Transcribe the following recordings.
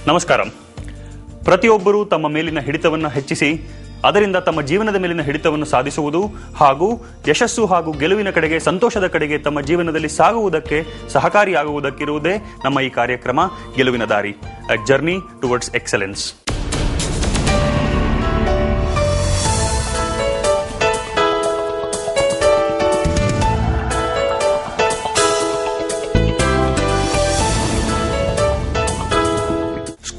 ನಮಸ್ಕಾರ. ಪ್ರತಿಯೊಬ್ಬರೂ ತಮ್ಮ ಮೇಲಿನ ಹಿಡಿತವನ್ನು ಹೆಚ್ಚಿಸಿ ಅದರಿಂದ ತಮ್ಮ ಜೀವನದ ಮೇಲಿನ ಹಿಡಿತವನ್ನು ಸಾಧಿಸುವುದು ಹಾಗೂ ಯಶಸ್ಸು ಹಾಗೂ ಗೆಲುವಿನ ಕಡೆಗೆ, ಸಂತೋಷದ ಕಡೆಗೆ ತಮ್ಮ ಜೀವನದಲ್ಲಿ ಸಾಗುವುದಕ್ಕೆ ಸಹಕಾರಿಯಾಗುವುದಕ್ಕಿರುವುದೇ ನಮ್ಮ ಈ ಕಾರ್ಯಕ್ರಮ ಗೆಲುವಿನ ದಾರಿ, a journey towards excellence.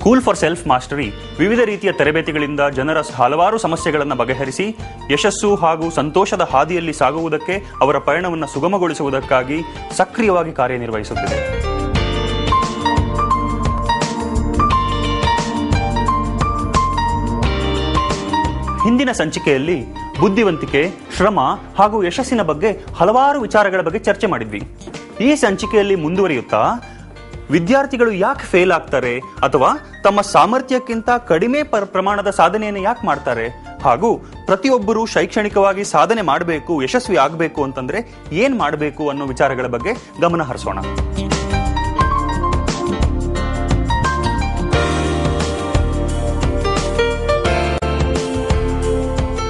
School for self mastery ವಿವಿಧ ರೀತಿಯ ತರಬೇತಿಗಳಿಂದ ಜನರ ಹಲವಾರು ಸಮಸ್ಯೆಗಳನ್ನು ಬಗೆಹರಿಸಿ ಯಶಸ್ಸು ಹಾಗೂ ಸಂತೋಷದ ಹಾದಿಯಲ್ಲಿ ಸಾಗುವುದಕ್ಕೆ, ಅವರ ಪಯಣವನ್ನು ಸುಗಮಗೊಳಿಸುವುದಕ್ಕಾಗಿ ಸಕ್ರಿಯವಾಗಿ ಕಾರ್ಯನಿರ್ವಹಿಸುತ್ತಿದೆ. ಹಿಂದಿನ ಸಂಚಿಕೆಯಲ್ಲಿ ಬುದ್ಧಿವಂತಿಕೆ, ಶ್ರಮ ಹಾಗೂ ಯಶಸ್ಸಿನ ಬಗ್ಗೆ ಹಲವಾರು ವಿಚಾರಗಳ ಬಗ್ಗೆ ಚರ್ಚೆ ಮಾಡಿದ್ವಿ. ಈ ಸಂಚಿಕೆಯಲ್ಲಿ ಮುಂದುವರಿಯುತ್ತಾ ವಿದ್ಯಾರ್ಥಿಗಳು ಯಾಕೆ ಫೇಲ್ ಆಗ್ತಾರೆ ಅಥವಾ ತಮ್ಮ ಸಾಮರ್ಥ್ಯಕ್ಕಿಂತ ಕಡಿಮೆ ಪ್ರಮಾಣದ ಸಾಧನೆಯನ್ನು ಯಾಕೆ ಮಾಡ್ತಾರೆ ಹಾಗೂ ಪ್ರತಿಯೊಬ್ಬರು ಶೈಕ್ಷಣಿಕವಾಗಿ ಸಾಧನೆ ಮಾಡಬೇಕು, ಯಶಸ್ವಿ ಆಗಬೇಕು ಅಂತಂದ್ರೆ ಏನ್ ಮಾಡಬೇಕು ಅನ್ನೋ ವಿಚಾರಗಳ ಬಗ್ಗೆ ಗಮನ ಹರಿಸೋಣ.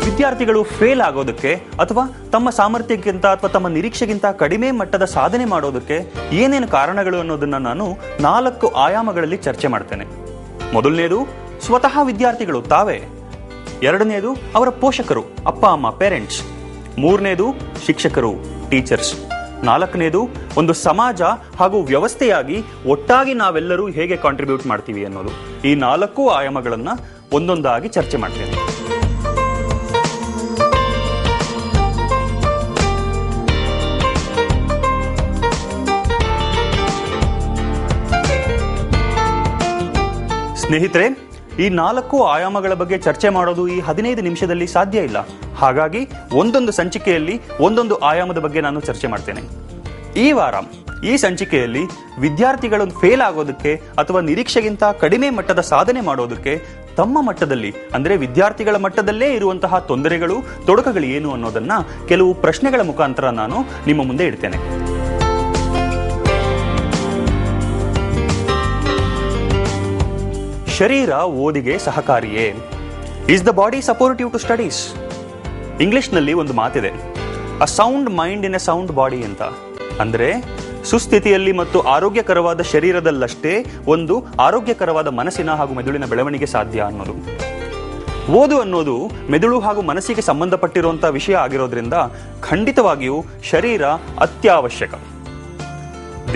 ವಿದ್ಯಾರ್ಥಿಗಳು ಫೇಲ್ ಆಗೋದಕ್ಕೆ ಅಥವಾ ತಮ್ಮ ಸಾಮರ್ಥ್ಯಕ್ಕಿಂತ ಅಥವಾ ತಮ್ಮ ನಿರೀಕ್ಷೆಗಿಂತ ಕಡಿಮೆ ಮಟ್ಟದ ಸಾಧನೆ ಮಾಡೋದಕ್ಕೆ ಏನೇನು ಕಾರಣಗಳು ಅನ್ನೋದನ್ನ ನಾನು 4 ಆಯಾಮಗಳಲ್ಲಿ ಚರ್ಚೆ ಮಾಡ್ತೇನೆ. ಮೊದಲನೇದು ಸ್ವತಃ ವಿದ್ಯಾರ್ಥಿಗಳು ತಾವೇ, ಎರಡನೇದು ಅವರ ಪೋಷಕರು, ಅಪ್ಪ ಅಮ್ಮ, ಪೇರೆಂಟ್ಸ್, ಮೂರನೇದು ಶಿಕ್ಷಕರು, ಟೀಚರ್ಸ್, ನಾಲ್ಕನೇದು ಒಂದು ಸಮಾಜ ಹಾಗೂ ವ್ಯವಸ್ಥೆಯಾಗಿ ಒಟ್ಟಾಗಿ ನಾವೆಲ್ಲರೂ ಹೇಗೆ ಕಾಂಟ್ರಿಬ್ಯೂಟ್ ಮಾಡ್ತೀವಿ ಅನ್ನೋದು. ಈ 4 ಆಯಾಮಗಳನ್ನ ಒಂದೊಂದಾಗಿ ಚರ್ಚೆ ಮಾಡ್ತೇನೆ. ಸ್ನೇಹಿತರೆ, ಈ 4 ಆಯಾಮಗಳ ಬಗ್ಗೆ ಚರ್ಚೆ ಮಾಡೋದು ಈ 15 ನಿಮಿಷದಲ್ಲಿ ಸಾಧ್ಯ ಇಲ್ಲ. ಹಾಗಾಗಿ ಒಂದೊಂದು ಸಂಚಿಕೆಯಲ್ಲಿ ಒಂದೊಂದು ಆಯಾಮದ ಬಗ್ಗೆ ನಾನು ಚರ್ಚೆ ಮಾಡ್ತೇನೆ. ಈ ವಾರ ಈ ಸಂಚಿಕೆಯಲ್ಲಿ ವಿದ್ಯಾರ್ಥಿಗಳು ಫೇಲ್ ಆಗೋದಕ್ಕೆ ಅಥವಾ ನಿರೀಕ್ಷೆಗಿಂತ ಕಡಿಮೆ ಮಟ್ಟದ ಸಾಧನೆ ಮಾಡೋದಕ್ಕೆ ತಮ್ಮ ಮಟ್ಟದಲ್ಲಿ, ಅಂದ್ರೆ ವಿದ್ಯಾರ್ಥಿಗಳ ಮಟ್ಟದಲ್ಲೇ ಇರುವಂತಹ ತೊಂದರೆಗಳು, ತೊಡಕುಗಳು ಏನು ಅನ್ನೋದನ್ನ ಕೆಲವು ಪ್ರಶ್ನೆಗಳ ಮುಖಾಂತರ ನಾನು ನಿಮ್ಮ ಮುಂದೆ ಇಡ್ತೇನೆ. ಶರೀರ ಓದಿಗೆ ಸಹಕಾರಿಯೇ? Is the body supportive to studies? ಇಂಗ್ಲಿಷ್ನಲ್ಲಿ ಒಂದು ಮಾತಿದೆ, a sound mind in a sound body ಅಂತ. ಅಂದ್ರೆ ಸುಸ್ಥಿತಿಯಲ್ಲಿ ಮತ್ತು ಆರೋಗ್ಯಕರವಾದ ಶರೀರದಲ್ಲಷ್ಟೇ ಒಂದು ಆರೋಗ್ಯಕರವಾದ ಮನಸ್ಸಿನ ಹಾಗೂ ಮೆದುಳಿನ ಬೆಳವಣಿಗೆ ಸಾಧ್ಯ ಅನ್ನೋದು. ಓದು ಅನ್ನೋದು ಮೆದುಳು ಹಾಗೂ ಮನಸ್ಸಿಗೆ ಸಂಬಂಧಪಟ್ಟಿರುವಂತಹ ವಿಷಯ ಆಗಿರೋದ್ರಿಂದ ಖಂಡಿತವಾಗಿಯೂ ಶರೀರ ಅತ್ಯವಶ್ಯಕ.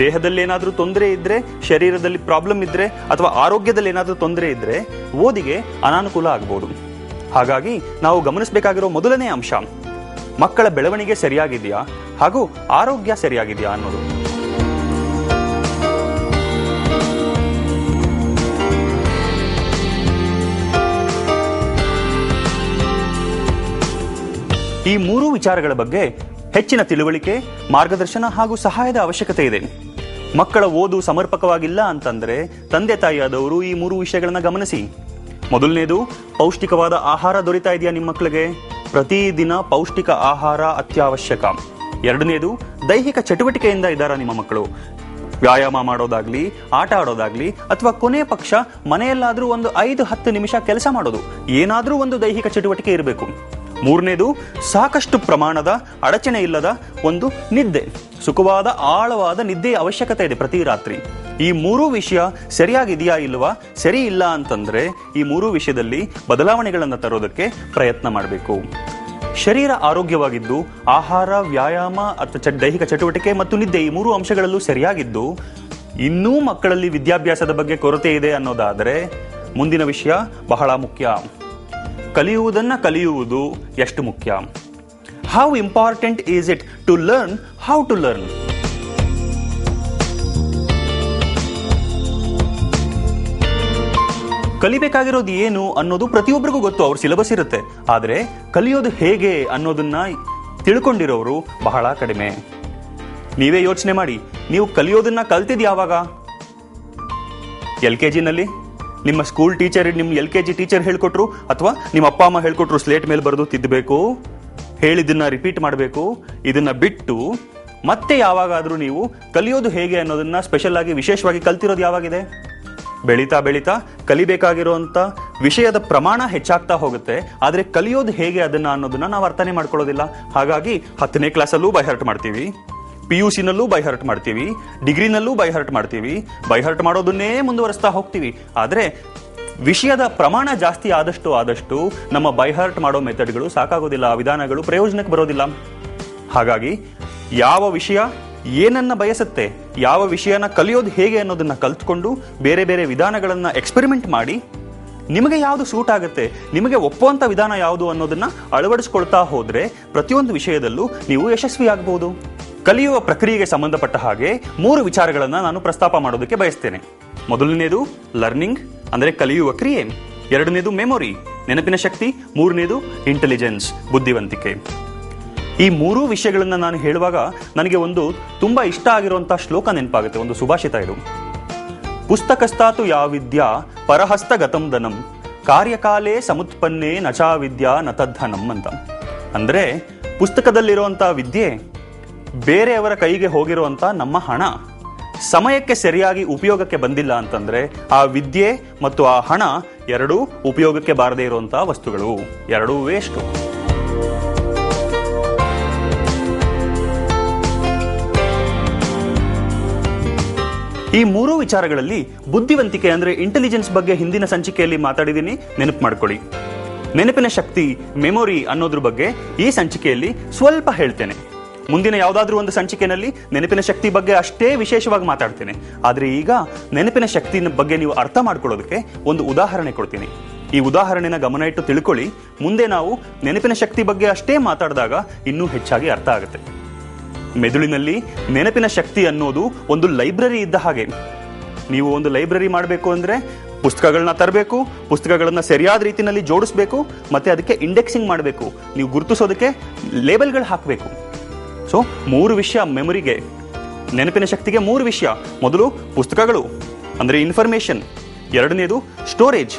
ದೇಹದಲ್ಲಿ ಏನಾದರೂ ತೊಂದರೆ ಇದ್ರೆ, ಶರೀರದಲ್ಲಿ ಪ್ರಾಬ್ಲಮ್ ಇದ್ರೆ ಅಥವಾ ಆರೋಗ್ಯದಲ್ಲಿ ಏನಾದರೂ ತೊಂದರೆ ಇದ್ರೆ ಓದಿಗೆ ಅನಾನುಕೂಲ ಆಗಬಹುದು. ಹಾಗಾಗಿ ನಾವು ಗಮನಿಸಬೇಕಾಗಿರೋ ಮೊದಲನೇ ಅಂಶ ಮಕ್ಕಳ ಬೆಳವಣಿಗೆ ಸರಿಯಾಗಿದೆಯಾ ಹಾಗೂ ಆರೋಗ್ಯ ಸರಿಯಾಗಿದೆಯಾ ಅನ್ನೋದು. ಈ 3 ವಿಚಾರಗಳ ಬಗ್ಗೆ ಹೆಚ್ಚಿನ ತಿಳುವಳಿಕೆ, ಮಾರ್ಗದರ್ಶನ ಹಾಗೂ ಸಹಾಯದ ಅವಶ್ಯಕತೆ ಇದೆ. ಮಕ್ಕಳ ಓದು ಸಮರ್ಪಕವಾಗಿಲ್ಲ ಅಂತಂದ್ರೆ ತಂದೆ ತಾಯಿಯಾದವರು ಈ 3 ವಿಷಯಗಳನ್ನ ಗಮನಿಸಿ. ಮೊದಲನೇದು, ಪೌಷ್ಟಿಕವಾದ ಆಹಾರ ದೊರೀತಾ ಇದೆಯಾ ನಿಮ್ಮ ಮಕ್ಕಳಿಗೆ? ಪ್ರತಿದಿನ ಪೌಷ್ಟಿಕ ಆಹಾರ ಅತ್ಯವಶ್ಯಕ. ಎರಡನೇದು, ದೈಹಿಕ ಚಟುವಟಿಕೆಯಿಂದ ಇದ್ದಾರಾ ನಿಮ್ಮ ಮಕ್ಕಳು? ವ್ಯಾಯಾಮ ಮಾಡೋದಾಗ್ಲಿ, ಆಟ ಆಡೋದಾಗ್ಲಿ ಅಥವಾ ಕೊನೆ ಪಕ್ಷ ಮನೆಯಲ್ಲಾದ್ರೂ ಒಂದು 5-10 ನಿಮಿಷ ಕೆಲಸ ಮಾಡೋದು, ಏನಾದ್ರೂ ಒಂದು ದೈಹಿಕ ಚಟುವಟಿಕೆ ಇರಬೇಕು. ಮೂರನೇದು, ಸಾಕಷ್ಟು ಪ್ರಮಾಣದ ಅಡಚಣೆ ಇಲ್ಲದ ಒಂದು ನಿದ್ದೆ, ಸುಖವಾದ ಆಳವಾದ ನಿದ್ದೆಯ ಅವಶ್ಯಕತೆ ಇದೆ ಪ್ರತಿ ರಾತ್ರಿ. ಈ 3 ವಿಷಯ ಸರಿಯಾಗಿದೆಯಾ ಇಲ್ವಾ? ಸರಿ ಇಲ್ಲ ಅಂತಂದ್ರೆ ಈ 3 ವಿಷಯದಲ್ಲಿ ಬದಲಾವಣೆಗಳನ್ನು ತರೋದಕ್ಕೆ ಪ್ರಯತ್ನ ಮಾಡಬೇಕು. ಶರೀರ ಆರೋಗ್ಯವಾಗಿದ್ದು ಆಹಾರ, ವ್ಯಾಯಾಮ ಅಥವಾ ದೈಹಿಕ ಚಟುವಟಿಕೆ ಮತ್ತು ನಿದ್ದೆ ಈ 3 ಅಂಶಗಳಲ್ಲೂ ಸರಿಯಾಗಿದ್ದು ಇನ್ನೂ ಮಕ್ಕಳಲ್ಲಿ ವಿದ್ಯಾಭ್ಯಾಸದ ಬಗ್ಗೆ ಕೊರತೆ ಇದೆ ಅನ್ನೋದಾದರೆ ಮುಂದಿನ ವಿಷಯ ಬಹಳ ಮುಖ್ಯ. ಕಲಿಯುವುದನ್ನ ಕಲಿಯುವುದು ಎಷ್ಟು ಮುಖ್ಯ? How important is it to learn how to learn? ಕಲಿಬೇಕಾಗಿರೋದು ಏನು ಅನ್ನೋದು ಪ್ರತಿಯೊಬ್ಬರಿಗೂ ಗೊತ್ತು, ಅವ್ರ ಸಿಲೆಬಸ್ ಇರುತ್ತೆ. ಆದರೆ ಕಲಿಯೋದು ಹೇಗೆ ಅನ್ನೋದನ್ನ ತಿಳ್ಕೊಂಡಿರೋರು ಬಹಳ ಕಡಿಮೆ. ನೀವೇ ಯೋಚನೆ ಮಾಡಿ, ನೀವು ಕಲಿಯೋದನ್ನ ಕಲ್ತಿದ್ ಯಾವಾಗ? LKG ನಲ್ಲಿ ನಿಮ್ಮ ಸ್ಕೂಲ್ ಟೀಚರ್, ನಿಮ್ಮ LKG ಟೀಚರ್ ಹೇಳ್ಕೊಟ್ರು ಅಥವಾ ನಿಮ್ಮ ಅಪ್ಪ ಅಮ್ಮ ಹೇಳ್ಕೊಟ್ರು, ಸ್ಲೇಟ್ ಮೇಲೆ ಬರೆದು ತಿದ್ದಬೇಕು, ಹೇಳಿದ್ದನ್ನ ರಿಪೀಟ್ ಮಾಡಬೇಕು. ಇದನ್ನ ಬಿಟ್ಟು ಮತ್ತೆ ಯಾವಾಗಾದ್ರೂ ನೀವು ಕಲಿಯೋದು ಹೇಗೆ ಅನ್ನೋದನ್ನ ಸ್ಪೆಷಲ್ ಆಗಿ ವಿಶೇಷವಾಗಿ ಕಲ್ತಿರೋದು ಯಾವಾಗಿದೆ? ಬೆಳೀತಾ ಬೆಳೀತಾ ಕಲಿಬೇಕಾಗಿರುವಂತ ವಿಷಯದ ಪ್ರಮಾಣ ಹೆಚ್ಚಾಗ್ತಾ ಹೋಗುತ್ತೆ. ಆದ್ರೆ ಕಲಿಯೋದು ಹೇಗೆ ಅನ್ನೋದನ್ನ ನಾವು ಅರ್ಥನೇ ಮಾಡ್ಕೊಳ್ಳೋದಿಲ್ಲ. ಹಾಗಾಗಿ 10ನೇ ಕ್ಲಾಸಲ್ಲೂ ಬೈಹರ್ಟ್ ಮಾಡ್ತೀವಿ, PUC-ನಲ್ಲೂ ಬೈಹರ್ಟ್ ಮಾಡ್ತೀವಿ, ಡಿಗ್ರಿನಲ್ಲೂ ಬೈಹರ್ಟ್ ಮಾಡ್ತೀವಿ, ಬೈಹರ್ಟ್ ಮಾಡೋದನ್ನೇ ಮುಂದುವರಿಸ್ತಾ ಹೋಗ್ತೀವಿ. ಆದ್ರೆ ವಿಷಯದ ಪ್ರಮಾಣ ಜಾಸ್ತಿ ಆದಷ್ಟು ನಮ್ಮ ಬೈಹರ್ಟ್ ಮಾಡೋ ಮೆಥಡ್ಗಳು ಸಾಕಾಗೋದಿಲ್ಲ, ವಿಧಾನಗಳು ಪ್ರಯೋಜನಕ್ಕೆ ಬರೋದಿಲ್ಲ. ಹಾಗಾಗಿ ಯಾವ ವಿಷಯ ಏನನ್ನ ಬಯಸುತ್ತೆ, ಯಾವ ವಿಷಯನ ಕಲಿಯೋದು ಹೇಗೆ ಅನ್ನೋದನ್ನ ಕಲ್ತ್ಕೊಂಡು ಬೇರೆ ಬೇರೆ ವಿಧಾನಗಳನ್ನ ಎಕ್ಸ್ಪೆರಿಮೆಂಟ್ ಮಾಡಿ ನಿಮಗೆ ಯಾವುದು ಸೂಟ್ ಆಗುತ್ತೆ, ನಿಮಗೆ ಒಪ್ಪುವಂತ ವಿಧಾನ ಯಾವುದು ಅನ್ನೋದನ್ನ ಅಳವಡಿಸ್ಕೊಳ್ತಾ ಹೋದ್ರೆ ಪ್ರತಿಯೊಂದು ವಿಷಯದಲ್ಲೂ ನೀವು ಯಶಸ್ವಿ ಆಗಬಹುದು. ಕಲಿಯುವ ಪ್ರಕ್ರಿಯೆಗೆ ಸಂಬಂಧಪಟ್ಟ ಹಾಗೆ 3 ವಿಚಾರಗಳನ್ನ ನಾನು ಪ್ರಸ್ತಾಪ ಮಾಡೋದಕ್ಕೆ ಬಯಸ್ತೇನೆ. ಮೊದಲನೇದು ಲರ್ನಿಂಗ್ ಅಂದ್ರೆ ಕಲಿಯುವ ಕ್ರಿಯೆ, 2ನೇದು ಮೆಮೊರಿ ನೆನಪಿನ ಶಕ್ತಿ, 3ನೇದು ಇಂಟೆಲಿಜೆನ್ಸ್ ಬುದ್ಧಿವಂತಿಕೆ. ಈ 3 ವಿಷಯಗಳನ್ನ ನಾನು ಹೇಳುವಾಗ ನನಗೆ ಒಂದು ತುಂಬಾ ಇಷ್ಟ ಆಗಿರುವಂತಹ ಶ್ಲೋಕ ನೆನಪಾಗುತ್ತೆ, ಒಂದು ಸುಭಾಷಿತ ಇದು. ಪುಸ್ತಕಸ್ಥಾತು ಯಾ ವಿದ್ಯಾ ಪರಹಸ್ತಗತಂ ಧನಂ ಕಾರ್ಯಕಾಲೇ ಸಮುತ್ಪನ್ನೇ ನಚಾ ವಿದ್ಯಾ ನತದ್ಧನಂ ಅಂತ. ಅಂದ್ರೆ ಪುಸ್ತಕದಲ್ಲಿರುವಂತಹ ವಿದ್ಯೆ ಬೇರೆಯವರ ಕೈಗೆ ಹೋಗಿರುವಂತ ನಮ್ಮ ಹಣ ಸಮಯಕ್ಕೆ ಸರಿಯಾಗಿ ಉಪಯೋಗಕ್ಕೆ ಬಂದಿಲ್ಲ ಅಂತಂದ್ರೆ ಆ ವಿದ್ಯೆ ಮತ್ತು ಆ ಹಣ ಎರಡೂ ಉಪಯೋಗಕ್ಕೆ ಬಾರದೇ ಇರುವಂತಹ ವಸ್ತುಗಳು, ಎರಡೂ ವೇಸ್ಟ್. ಈ 3 ವಿಚಾರಗಳಲ್ಲಿ ಬುದ್ಧಿವಂತಿಕೆ ಅಂದ್ರೆ ಇಂಟೆಲಿಜೆನ್ಸ್ ಬಗ್ಗೆ ಹಿಂದಿನ ಸಂಚಿಕೆಯಲ್ಲಿ ಮಾತಾಡಿದ್ದೀನಿ, ನೆನಪು ಮಾಡ್ಕೊಳ್ಳಿ. ನೆನಪಿನ ಶಕ್ತಿ ಮೆಮೊರಿ ಅನ್ನೋದ್ರ ಬಗ್ಗೆ ಈ ಸಂಚಿಕೆಯಲ್ಲಿ ಸ್ವಲ್ಪ ಹೇಳ್ತೇನೆ. ಮುಂದಿನ ಯಾವುದಾದ್ರೂ ಒಂದು ಸಂಚಿಕೆಯಲ್ಲಿ ನೆನಪಿನ ಶಕ್ತಿ ಬಗ್ಗೆ ಅಷ್ಟೇ ವಿಶೇಷವಾಗಿ ಮಾತಾಡ್ತೇನೆ. ಆದ್ರೆ ಈಗ ನೆನಪಿನ ಶಕ್ತಿನ ಬಗ್ಗೆ ನೀವು ಅರ್ಥ ಮಾಡ್ಕೊಳ್ಳೋದಕ್ಕೆ ಒಂದು ಉದಾಹರಣೆ ಕೊಡ್ತೀನಿ. ಈ ಉದಾಹರಣೆನ ಗಮನ ಇಟ್ಟು ತಿಳ್ಕೊಳ್ಳಿ. ಮುಂದೆ ನಾವು ನೆನಪಿನ ಶಕ್ತಿ ಬಗ್ಗೆ ಅಷ್ಟೇ ಮಾತಾಡಿದಾಗ ಇನ್ನೂ ಹೆಚ್ಚಾಗಿ ಅರ್ಥ ಆಗುತ್ತೆ. ಮೆದುಳಿನಲ್ಲಿ ನೆನಪಿನ ಶಕ್ತಿ ಅನ್ನೋದು ಒಂದು ಲೈಬ್ರರಿ ಇದ್ದ ಹಾಗೆ. ನೀವು ಒಂದು ಲೈಬ್ರರಿ ಮಾಡಬೇಕು ಅಂದ್ರೆ ಪುಸ್ತಕಗಳನ್ನ ತರಬೇಕು, ಪುಸ್ತಕಗಳನ್ನ ಸರಿಯಾದ ರೀತಿಯಲ್ಲಿ ಜೋಡಿಸ್ಬೇಕು, ಮತ್ತೆ ಅದಕ್ಕೆ ಇಂಡೆಕ್ಸಿಂಗ್ ಮಾಡಬೇಕು, ನೀವು ಗುರುತಿಸೋದಕ್ಕೆ ಲೇಬಲ್ಗಳು ಹಾಕಬೇಕು. ಸೊ 3 ವಿಷಯ ಮೆಮೊರಿಗೆ, ನೆನಪಿನ ಶಕ್ತಿಗೆ 3 ವಿಷಯ. ಮೊದಲು ಪುಸ್ತಕಗಳು ಅಂದ್ರೆ ಇನ್ಫಾರ್ಮೇಶನ್, 2ನೇದು ಸ್ಟೋರೇಜ್,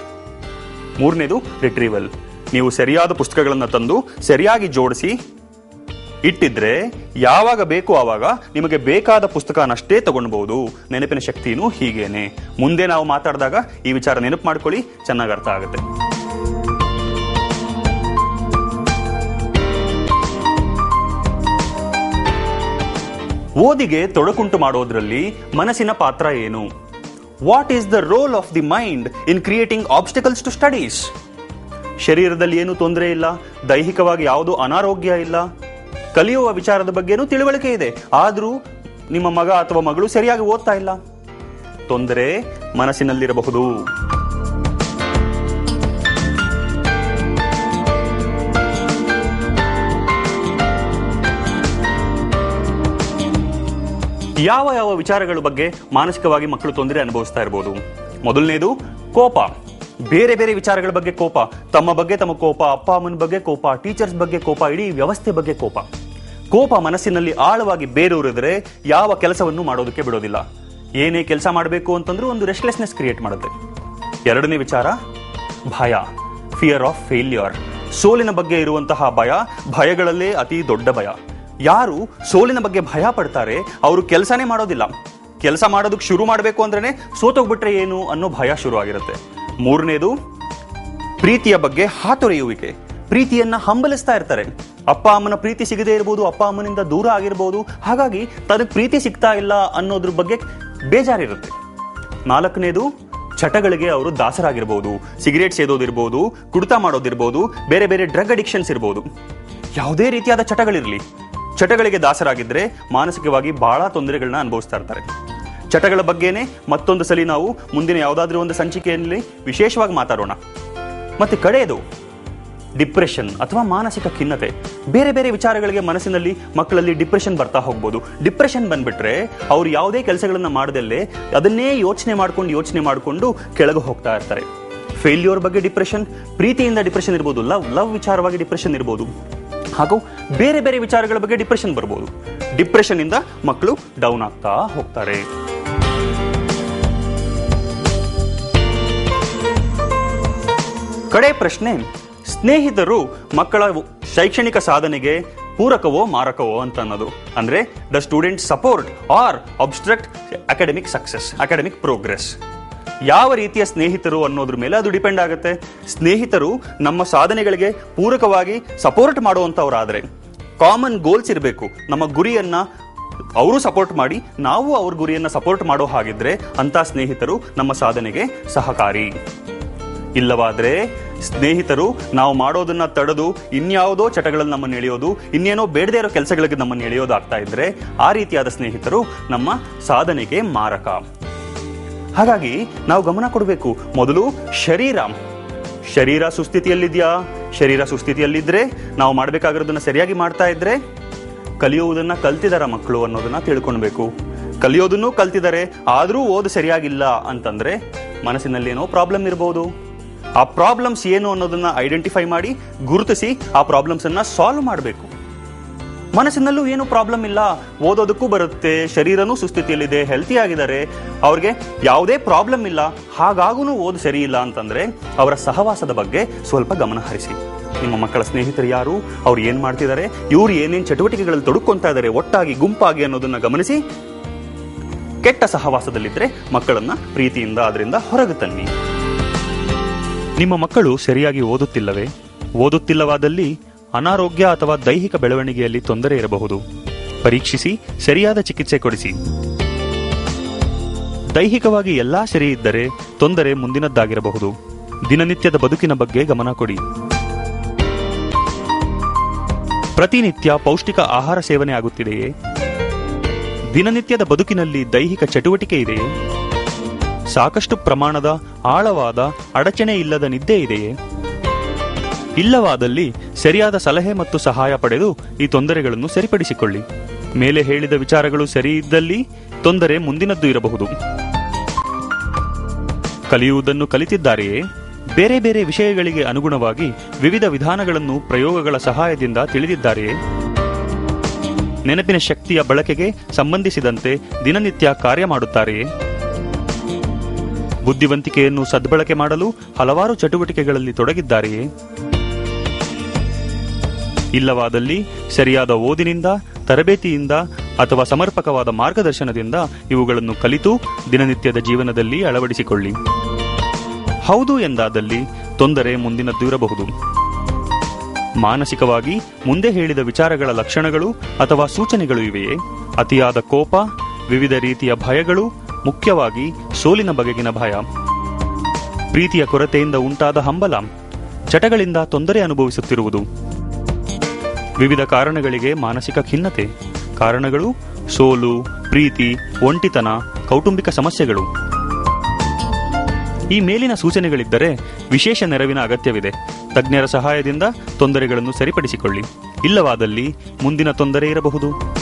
3ನೇದು ರಿಟ್ರೀವಲ್. ನೀವು ಸರಿಯಾದ ಪುಸ್ತಕಗಳನ್ನ ತಂದು ಸರಿಯಾಗಿ ಜೋಡಿಸಿ ಇಟ್ಟಿದ್ರೆ ಯಾವಾಗ ಬೇಕು ಆವಾಗ ನಿಮಗೆ ಬೇಕಾದ ಪುಸ್ತಕನಷ್ಟೇ ತಗೊಳ್ಬಹುದು. ನೆನಪಿನ ಶಕ್ತಿನೂ ಹೀಗೇನೆ. ಮುಂದೆ ನಾವು ಮಾತಾಡಿದಾಗ ಈ ವಿಚಾರ ನೆನಪು ಮಾಡ್ಕೊಳ್ಳಿ, ಚೆನ್ನಾಗಿ ಅರ್ಥ ಆಗುತ್ತೆ. ಓದಿಗೆ ತೊಡಕುಂಟು ಮಾಡೋದ್ರಲ್ಲಿ ಮನಸ್ಸಿನ ಪಾತ್ರ ಏನು? What is the role of the mind in creating obstacles to studies? ಶರೀರದಲ್ಲಿ ಏನು ತೊಂದರೆ ಇಲ್ಲ, ದೈಹಿಕವಾಗಿ ಯಾವುದೋ ಅನಾರೋಗ್ಯ ಇಲ್ಲ, ಕಲಿಯುವ ವಿಚಾರದ ಬಗ್ಗೆನೂ ತಿಳುವಳಿಕೆ ಇದೆ. ಆದ್ರೂ ನಿಮ್ಮ ಮಗ ಅಥವಾ ಮಗಳು ಸರಿಯಾಗಿ ಓದ್ತಾ ಇಲ್ಲ. ತೊಂದರೆ ಮನಸ್ಸಿನಲ್ಲಿರಬಹುದು. ಯಾವ ಯಾವ ವಿಚಾರಗಳ ಬಗ್ಗೆ ಮಾನಸಿಕವಾಗಿ ಮಕ್ಕಳು ತೊಂದರೆ ಅನುಭವಿಸ್ತಾ ಇರಬಹುದು? ಮೊದಲನೇದು ಕೋಪ. ಬೇರೆ ಬೇರೆ ವಿಚಾರಗಳ ಬಗ್ಗೆ ಕೋಪ, ತಮ್ಮ ಬಗ್ಗೆ ತಮ್ಮ ಕೋಪ, ಅಪ್ಪ ಅಮ್ಮನ ಬಗ್ಗೆ ಕೋಪ, ಟೀಚರ್ಸ್ ಬಗ್ಗೆ ಕೋಪ, ಇಡೀ ವ್ಯವಸ್ಥೆ ಬಗ್ಗೆ ಕೋಪ. ಕೋಪ ಮನಸ್ಸಿನಲ್ಲಿ ಆಳವಾಗಿ ಬೇರೂರಿದ್ರೆ ಯಾವ ಕೆಲಸವನ್ನು ಮಾಡೋದಕ್ಕೆ ಬಿಡೋದಿಲ್ಲ. ಏನೇ ಕೆಲಸ ಮಾಡಬೇಕು ಅಂತಂದ್ರೂ ಒಂದು ರೆಸ್ಟ್ಲೆಸ್ನೆಸ್ ಕ್ರಿಯೇಟ್ ಮಾಡುತ್ತೆ. 2ನೇ ವಿಚಾರ ಭಯ, ಫಿಯರ್ ಆಫ್ ಫೇಲ್ಯೂರ್. ಸೋಲಿನ ಬಗ್ಗೆ ಇರುವಂತಹ ಭಯ ಭಯಗಳಲ್ಲೇ ಅತಿ ದೊಡ್ಡ ಭಯ. ಯಾರು ಸೋಲಿನ ಬಗ್ಗೆ ಭಯ ಪಡ್ತಾರೆ ಅವರು ಕೆಲಸನೇ ಮಾಡೋದಿಲ್ಲ. ಕೆಲಸ ಮಾಡೋದಕ್ಕೆ ಶುರು ಮಾಡಬೇಕು ಅಂದ್ರೆ ಸೋತೋಗ್ಬಿಟ್ರೆ ಏನು ಅನ್ನೋ ಭಯ ಶುರು ಆಗಿರುತ್ತೆ. 3ನೇದು ಪ್ರೀತಿಯ ಬಗ್ಗೆ ಹಾತೊರೆಯುವಿಕೆ. ಪ್ರೀತಿಯನ್ನ ಹಂಬಲಿಸ್ತಾ ಇರ್ತಾರೆ. ಅಪ್ಪ ಅಮ್ಮನ ಪ್ರೀತಿ ಸಿಗದೇ ಇರಬಹುದು, ಅಪ್ಪ ಅಮ್ಮನಿಂದ ದೂರ ಆಗಿರ್ಬೋದು, ಹಾಗಾಗಿ ತನಗೆ ಪ್ರೀತಿ ಸಿಗ್ತಾ ಇಲ್ಲ ಅನ್ನೋದ್ರ ಬಗ್ಗೆ ಬೇಜಾರಿರುತ್ತೆ. 4ನೇದು ಚಟಗಳಿಗೆ ಅವರು ದಾಸರಾಗಿರ್ಬೋದು. ಸಿಗರೇಟ್ ಸೇದೋದಿರ್ಬೋದು, ಕುಡಿತ ಮಾಡೋದಿರ್ಬೋದು, ಬೇರೆ ಬೇರೆ ಡ್ರಗ್ ಅಡಿಕ್ಷನ್ಸ್ ಇರ್ಬೋದು. ಯಾವುದೇ ರೀತಿಯಾದ ಚಟಗಳಿರಲಿ, ಚಟಗಳಿಗೆ ದಾಸರಾಗಿದ್ರೆ ಮಾನಸಿಕವಾಗಿ ಬಹಳ ತೊಂದರೆಗಳನ್ನ ಅನುಭವಿಸ್ತಾ ಇರ್ತಾರೆ. ಚಟಗಳ ಬಗ್ಗೆನೇ ಮತ್ತೊಂದು ಸಲ ನಾವು ಮುಂದಿನ ಯಾವುದಾದ್ರೂ ಒಂದು ಸಂಚಿಕೆಯಲ್ಲಿ ವಿಶೇಷವಾಗಿ ಮಾತಾಡೋಣ. ಮತ್ತೆ ಕಡೆಯದು ಡಿಪ್ರೆಷನ್ ಅಥವಾ ಮಾನಸಿಕ ಖಿನ್ನತೆ. ಬೇರೆ ಬೇರೆ ವಿಚಾರಗಳಿಗೆ ಮನಸ್ಸಿನಲ್ಲಿ ಮಕ್ಕಳಲ್ಲಿ ಡಿಪ್ರೆಷನ್ ಬರ್ತಾ ಹೋಗ್ಬೋದು. ಡಿಪ್ರೆಷನ್ ಬಂದ್ಬಿಟ್ರೆ ಅವ್ರು ಯಾವುದೇ ಕೆಲಸಗಳನ್ನ ಮಾಡದಲ್ಲೇ ಅದನ್ನೇ ಯೋಚನೆ ಮಾಡಿಕೊಂಡು ಕೆಳಗೆ ಹೋಗ್ತಾ ಇರ್ತಾರೆ. ಫೇಲ್ಯೂರ್ ಬಗ್ಗೆ ಡಿಪ್ರೆಷನ್, ಪ್ರೀತಿಯಿಂದ ಡಿಪ್ರೆಷನ್ ಇರ್ಬೋದು, ಲವ್ ವಿಚಾರವಾಗಿ ಡಿಪ್ರೆಷನ್ ಇರ್ಬೋದು, ಹಾಗೂ ಬೇರೆ ಬೇರೆ ವಿಚಾರಗಳ ಬಗ್ಗೆ ಡಿಪ್ರೆಷನ್ ಬರ್ಬೋದು. ಡಿಪ್ರೆಷನ್ ಇಂದ ಮಕ್ಕಳು ಡೌನ್ ಆಗ್ತಾ ಹೋಗ್ತಾರೆ. ಕಡೆ ಪ್ರಶ್ನೆ, ಸ್ನೇಹಿತರು ಮಕ್ಕಳ ಶೈಕ್ಷಣಿಕ ಸಾಧನೆಗೆ ಪೂರಕವೋ ಮಾರಕವೋ ಅಂತ ಅನ್ನೋದು. ಅಂದ್ರೆ the student support or obstruct academic success, academic progress. ಯಾವ ರೀತಿಯ ಸ್ನೇಹಿತರು ಅನ್ನೋದ್ರ ಮೇಲೆ ಅದು ಡಿಪೆಂಡ್ ಆಗುತ್ತೆ. ಸ್ನೇಹಿತರು ನಮ್ಮ ಸಾಧನೆಗಳಿಗೆ ಪೂರಕವಾಗಿ ಸಪೋರ್ಟ್ ಮಾಡುವಂತವರಾದ್ರೆ, ಕಾಮನ್ ಗೋಲ್ಸ್ ಇರಬೇಕು, ನಮ್ಮ ಗುರಿಯನ್ನ ಅವರು ಸಪೋರ್ಟ್ ಮಾಡಿ ನಾವು ಅವ್ರ ಗುರಿಯನ್ನ ಸಪೋರ್ಟ್ ಮಾಡೋ ಹಾಗಿದ್ರೆ ಅಂತ ಸ್ನೇಹಿತರು ನಮ್ಮ ಸಾಧನೆಗೆ ಸಹಕಾರಿ. ಇಲ್ಲವಾದ್ರೆ ಸ್ನೇಹಿತರು ನಾವು ಮಾಡೋದನ್ನ ತಡೆದು ಇನ್ಯಾವುದೋ ಚಟಗಳಲ್ಲಿ ನಮ್ಮನ್ನು ಎಳೆಯೋದು, ಇನ್ನೇನೋ ಬೇಡದೇ ಇರೋ ಕೆಲಸಗಳಿಗೆ ನಮ್ಮನ್ನು ಎಳೆಯೋದಾಗ್ತಾ ಇದ್ರೆ ಆ ರೀತಿಯಾದ ಸ್ನೇಹಿತರು ನಮ್ಮ ಸಾಧನೆಗೆ ಮಾರಕ. ಹಾಗಾಗಿ ನಾವು ಗಮನ ಕೊಡಬೇಕು. ಮೊದಲು ಶರೀರ ಸುಸ್ಥಿತಿಯಲ್ಲಿದ್ಯಾ? ಶರೀರ ಸುಸ್ಥಿತಿಯಲ್ಲಿದ್ರೆ ನಾವು ಮಾಡಬೇಕಾಗಿರೋದನ್ನ ಸರಿಯಾಗಿ ಮಾಡ್ತಾ ಇದ್ರೆ ಕಲಿಯುವುದನ್ನ ಕಲ್ತಿದಾರ ಮಕ್ಕಳು ಅನ್ನೋದನ್ನ ತಿಳ್ಕೊಳ್ಬೇಕು. ಕಲಿಯೋದನ್ನು ಕಲ್ತಿದ್ದಾರೆ ಆದ್ರೂ ಓದು ಸರಿಯಾಗಿಲ್ಲ ಅಂತಂದ್ರೆ ಮನಸ್ಸಿನಲ್ಲಿ ಏನೋ ಪ್ರಾಬ್ಲಮ್ ಇರಬಹುದು. ಆ ಪ್ರಾಬ್ಲಮ್ಸ್ ಏನು ಅನ್ನೋದನ್ನ ಐಡೆಂಟಿಫೈ ಮಾಡಿ ಗುರುತಿಸಿ ಆ ಪ್ರಾಬ್ಲಮ್ಸ್ ಅನ್ನ ಸಾಲ್ವ್ ಮಾಡಬೇಕು. ಮನಸ್ಸಿನಲ್ಲೂ ಏನು ಪ್ರಾಬ್ಲಮ್ ಇಲ್ಲ, ಓದೋದಕ್ಕೂ ಬರುತ್ತೆ, ಶರೀರನೂ ಸುಸ್ಥಿತಿಯಲ್ಲಿದೆ, ಹೆಲ್ತಿ ಆಗಿದ್ದಾರೆ, ಅವ್ರಿಗೆ ಯಾವುದೇ ಪ್ರಾಬ್ಲಮ್ ಇಲ್ಲ, ಹಾಗಾಗೂ ಓದು ಸರಿ ಇಲ್ಲ ಅಂತಂದ್ರೆ ಅವರ ಸಹವಾಸದ ಬಗ್ಗೆ ಸ್ವಲ್ಪ ಗಮನ ಹರಿಸಿ. ನಿಮ್ಮ ಮಕ್ಕಳ ಸ್ನೇಹಿತರು ಯಾರು, ಅವ್ರು ಏನ್ ಮಾಡ್ತಿದ್ದಾರೆ, ಇವ್ರು ಏನೇನ್ ಚಟುವಟಿಕೆಗಳಲ್ಲಿ ತೊಡಕೊಂತಾ ಇದ್ದಾರೆ ಒಟ್ಟಾಗಿ ಗುಂಪಾಗಿ ಅನ್ನೋದನ್ನ ಗಮನಿಸಿ ಕೆಟ್ಟ ಸಹವಾಸದಲ್ಲಿದ್ರೆ ಮಕ್ಕಳನ್ನ ಪ್ರೀತಿಯಿಂದ ಅದರಿಂದ ಹೊರಗೆ ತನ್ನಿ. ನಿಮ್ಮ ಮಕ್ಕಳು ಸರಿಯಾಗಿ ಓದುತ್ತಿಲ್ಲವೇ? ಓದುತ್ತಿಲ್ಲವಾದಲ್ಲಿ ಅನಾರೋಗ್ಯ ಅಥವಾ ದೈಹಿಕ ಬೆಳವಣಿಗೆಯಲ್ಲಿ ತೊಂದರೆ ಇರಬಹುದು. ಪರೀಕ್ಷಿಸಿ ಸರಿಯಾದ ಚಿಕಿತ್ಸೆ ಕೊಡಿಸಿ. ದೈಹಿಕವಾಗಿ ಎಲ್ಲಾ ಸರಿ ಇದ್ದರೆ ತೊಂದರೆ ಮುಂದಿನದ್ದಾಗಿರಬಹುದು. ದಿನನಿತ್ಯದ ಬದುಕಿನ ಬಗ್ಗೆ ಗಮನ ಕೊಡಿ. ಪ್ರತಿನಿತ್ಯ ಪೌಷ್ಟಿಕ ಆಹಾರ ಸೇವನೆ ಆಗುತ್ತಿದೆಯೇ? ದಿನನಿತ್ಯದ ಬದುಕಿನಲ್ಲಿ ದೈಹಿಕ ಚಟುವಟಿಕೆ ಇದೆಯೇ? ಸಾಕಷ್ಟು ಪ್ರಮಾಣದ ಆಳವಾದ ಅಡಚಣೆ ಇಲ್ಲದ ನಿದ್ದೆ ಇದೆಯೇ? ಇಲ್ಲವಾದಲ್ಲಿ ಸರಿಯಾದ ಸಲಹೆ ಮತ್ತು ಸಹಾಯ ಪಡೆದು ಈ ತೊಂದರೆಗಳನ್ನು ಸರಿಪಡಿಸಿಕೊಳ್ಳಿ. ಮೇಲೆ ಹೇಳಿದ ವಿಚಾರಗಳು ಸರಿ ಇದ್ದಲ್ಲಿ ತೊಂದರೆ ಮುಂದಿನದ್ದು ಇರಬಹುದು. ಕಲಿಯುವುದನ್ನು ಕಲಿತಿದ್ದಾರೆಯೇ? ಬೇರೆ ಬೇರೆ ವಿಷಯಗಳಿಗೆ ಅನುಗುಣವಾಗಿ ವಿವಿಧ ವಿಧಾನಗಳನ್ನು ಪ್ರಯೋಗಗಳ ಸಹಾಯದಿಂದ ತಿಳಿದಿದ್ದಾರೆಯೇ? ನೆನಪಿನ ಶಕ್ತಿಯ ಬಳಕೆಗೆ ಸಂಬಂಧಿಸಿದಂತೆ ದಿನನಿತ್ಯ ಕಾರ್ಯ ಮಾಡುತ್ತಾರೆಯೇ? ಬುದ್ಧಿವಂತಿಕೆಯನ್ನು ಸದ್ಬಳಕೆ ಮಾಡಲು ಹಲವಾರು ಚಟುವಟಿಕೆಗಳಲ್ಲಿ ತೊಡಗಿದ್ದಾರೆಯೇ? ಇಲ್ಲವಾದಲ್ಲಿ ಸರಿಯಾದ ಓದಿನಿಂದ, ತರಬೇತಿಯಿಂದ ಅಥವಾ ಸಮರ್ಪಕವಾದ ಮಾರ್ಗದರ್ಶನದಿಂದ ಇವುಗಳನ್ನು ಕಲಿತು ದಿನನಿತ್ಯದ ಜೀವನದಲ್ಲಿ ಅಳವಡಿಸಿಕೊಳ್ಳಿ. ಹೌದು ಎಂದಾದಲ್ಲಿ ತೊಂದರೆ ಮುಂದಿನದ್ದು ಇರಬಹುದು. ಮಾನಸಿಕವಾಗಿ ಮುಂದೆ ಹೇಳಿದ ವಿಚಾರಗಳ ಲಕ್ಷಣಗಳು ಅಥವಾ ಸೂಚನೆಗಳು ಇವೆಯೇ? ಅತಿಯಾದ ಕೋಪ, ವಿವಿಧ ರೀತಿಯ ಭಯಗಳು, ಮುಖ್ಯವಾಗಿ ಸೋಲಿನ ಬಗೆಗಿನ ಭಯ, ಪ್ರೀತಿಯ ಕೊರತೆಯಿಂದ ಉಂಟಾದ ಹಂಬಲ, ಚಟಗಳಿಂದ ತೊಂದರೆ ಅನುಭವಿಸುತ್ತಿರುವುದು, ವಿವಿಧ ಕಾರಣಗಳಿಗೆ ಮಾನಸಿಕ ಖಿನ್ನತೆ. ಕಾರಣಗಳು ಸೋಲು, ಪ್ರೀತಿ, ಒಂಟಿತನ, ಕೌಟುಂಬಿಕ ಸಮಸ್ಯೆಗಳು. ಈ ಮೇಲಿನ ಸೂಚನೆಗಳಿದ್ದರೆ ವಿಶೇಷ ನೆರವಿನ ಅಗತ್ಯವಿದೆ. ತಜ್ಞರ ಸಹಾಯದಿಂದ ತೊಂದರೆಗಳನ್ನು ಸರಿಪಡಿಸಿಕೊಳ್ಳಿ. ಇಲ್ಲವಾದಲ್ಲಿ ಮುಂದಿನ ತೊಂದರೆ ಇರಬಹುದು.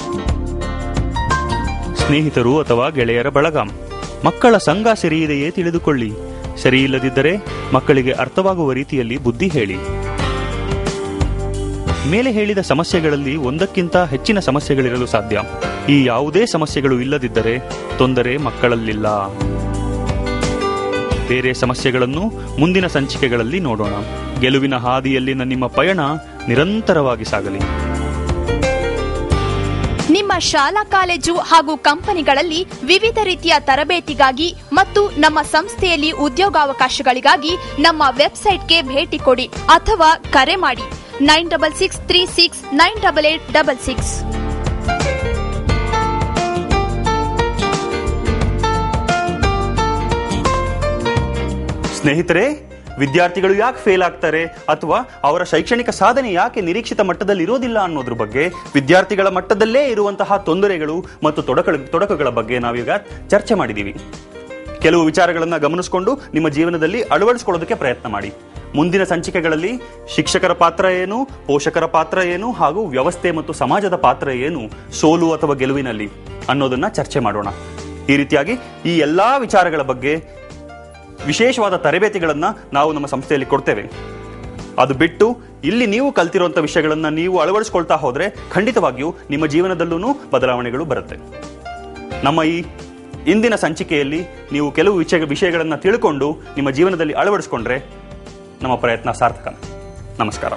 ಸ್ನೇಹಿತರು ಅಥವಾ ಗೆಳೆಯರ ಬಳಗ. ಮಕ್ಕಳ ಸಂಘ ಸರಿಯಿದೆಯೇ ತಿಳಿದುಕೊಳ್ಳಿ. ಸರಿಯಿಲ್ಲದಿದ್ದರೆ ಮಕ್ಕಳಿಗೆ ಅರ್ಥವಾಗುವ ರೀತಿಯಲ್ಲಿ ಬುದ್ಧಿ ಹೇಳಿ. ಮೇಲೆ ಹೇಳಿದ ಸಮಸ್ಯೆಗಳಲ್ಲಿ ಒಂದಕ್ಕಿಂತ ಹೆಚ್ಚಿನ ಸಮಸ್ಯೆಗಳಿರಲು ಸಾಧ್ಯ. ಈ ಯಾವುದೇ ಸಮಸ್ಯೆಗಳು ಇಲ್ಲದಿದ್ದರೆ ತೊಂದರೆ ಮಕ್ಕಳಲ್ಲಿಲ್ಲ. ಬೇರೆ ಸಮಸ್ಯೆಗಳನ್ನು ಮುಂದಿನ ಸಂಚಿಕೆಗಳಲ್ಲಿ ನೋಡೋಣ. ಗೆಲುವಿನ ಹಾದಿಯಲ್ಲಿನ ನಿಮ್ಮ ಪಯಣ ನಿರಂತರವಾಗಿ ಸಾಗಲಿ. ನಿಮ್ಮ ಶಾಲಾ ಕಾಲೇಜು ಹಾಗೂ ಕಂಪನಿಗಳಲ್ಲಿ ವಿವಿಧ ರೀತಿಯ ತರಬೇತಿಗಾಗಿ ಮತ್ತು ನಮ್ಮ ಸಂಸ್ಥೆಯಲ್ಲಿ ಉದ್ಯೋಗಾವಕಾಶಗಳಿಗಾಗಿ ನಮ್ಮ ವೆಬ್ಸೈಟ್ಗೆ ಭೇಟಿ ಕೊಡಿ ಅಥವಾ ಕರೆ ಮಾಡಿ 9663698866. ಸ್ನೇಹಿತರೆ, ವಿದ್ಯಾರ್ಥಿಗಳು ಯಾಕೆ ಫೇಲ್ ಆಗ್ತಾರೆ ಅಥವಾ ಅವರ ಶೈಕ್ಷಣಿಕ ಸಾಧನೆ ಯಾಕೆ ನಿರೀಕ್ಷಿತ ಮಟ್ಟದಲ್ಲಿ ಇರೋದಿಲ್ಲ ಅನ್ನೋದ್ರ ಬಗ್ಗೆ, ವಿದ್ಯಾರ್ಥಿಗಳ ಮಟ್ಟದಲ್ಲೇ ಇರುವಂತಹ ತೊಂದರೆಗಳು ಮತ್ತು ತೊಡಕುಗಳ ಬಗ್ಗೆ ನಾವೀಗ ಚರ್ಚೆ ಮಾಡಿದ್ದೀವಿ. ಕೆಲವು ವಿಚಾರಗಳನ್ನು ಗಮನಿಸಿಕೊಂಡು ನಿಮ್ಮ ಜೀವನದಲ್ಲಿ ಅಳವಡಿಸಿಕೊಳ್ಳೋದಕ್ಕೆ ಪ್ರಯತ್ನ ಮಾಡಿ. ಮುಂದಿನ ಸಂಚಿಕೆಗಳಲ್ಲಿ ಶಿಕ್ಷಕರ ಪಾತ್ರ ಏನು, ಪೋಷಕರ ಪಾತ್ರ ಏನು ಹಾಗೂ ವ್ಯವಸ್ಥೆ ಮತ್ತು ಸಮಾಜದ ಪಾತ್ರ ಏನು ಸೋಲು ಅಥವಾ ಗೆಲುವಿನಲ್ಲಿ ಅನ್ನೋದನ್ನ ಚರ್ಚೆ ಮಾಡೋಣ. ಈ ರೀತಿಯಾಗಿ ಈ ಎಲ್ಲಾ ವಿಚಾರಗಳ ಬಗ್ಗೆ ವಿಶೇಷವಾದ ತರಬೇತಿಗಳನ್ನ ನಾವು ನಮ್ಮ ಸಂಸ್ಥೆಯಲ್ಲಿ ಕೊಡ್ತೇವೆ. ಅದು ಬಿಟ್ಟು ಇಲ್ಲಿ ನೀವು ಕಲ್ತಿರುವಂತಹ ವಿಷಯಗಳನ್ನ ನೀವು ಅಳವಡಿಸಿಕೊಳ್ತಾ ಹೋದ್ರೆ ಖಂಡಿತವಾಗಿಯೂ ನಿಮ್ಮ ಜೀವನದಲ್ಲೂ ಬದಲಾವಣೆಗಳು ಬರುತ್ತೆ. ನಮ್ಮ ಈ ಇಂದಿನ ಸಂಚಿಕೆಯಲ್ಲಿ ನೀವು ಕೆಲವು ವಿಷಯಗಳನ್ನ ತಿಳ್ಕೊಂಡು ನಿಮ್ಮ ಜೀವನದಲ್ಲಿ ಅಳವಡಿಸಿಕೊಂಡ್ರೆ ನಮ್ಮ ಪ್ರಯತ್ನ ಸಾರ್ಥಕ. ನಮಸ್ಕಾರ.